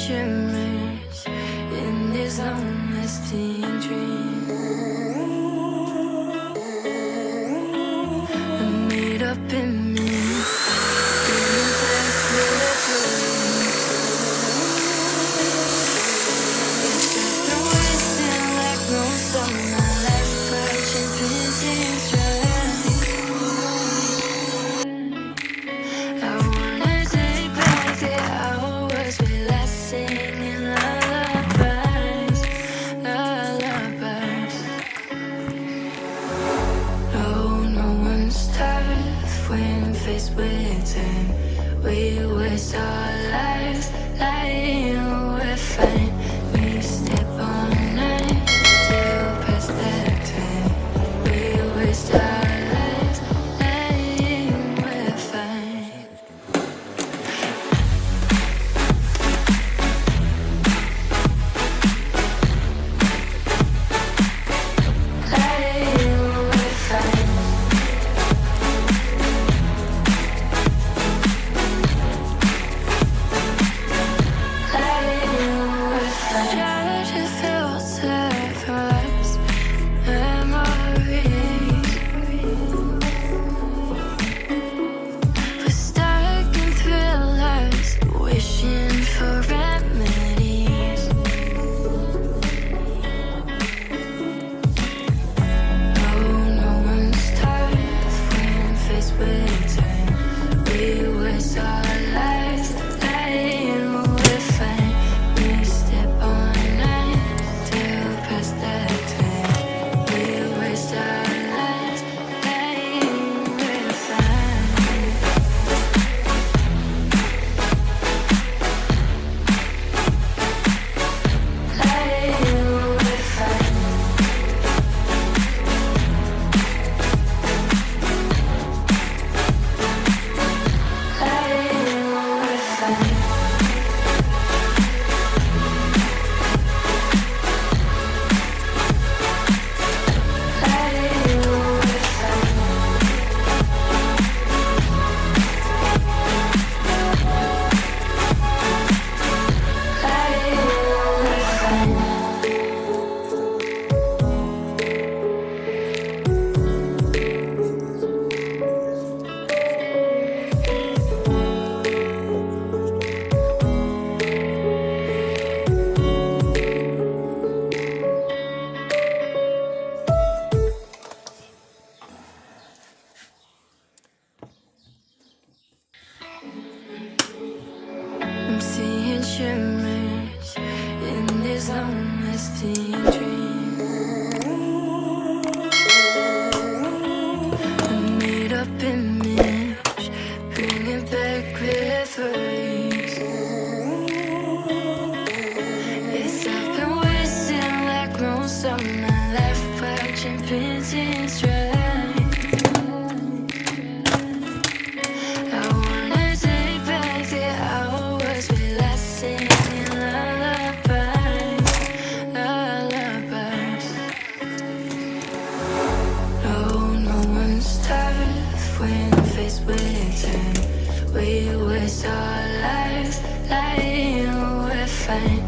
shimmers in this honesty and dream. A made up image, feeling back with a dream. It's been wasting like most of my life, clutching pins and strands. I wanna take back the hours we last singing lullabies, lullabies. No one's tough when faced with time. We waste our lives lying, we're fine. We step on night till past that time. We waste our lives lying, we're fine. I'm seeing shimmers in this honesty and dream. A made up image, bringing back memories. Yes, I've been wasting like most of my life, watching pins and strands. We waste our lives lying, we're fine.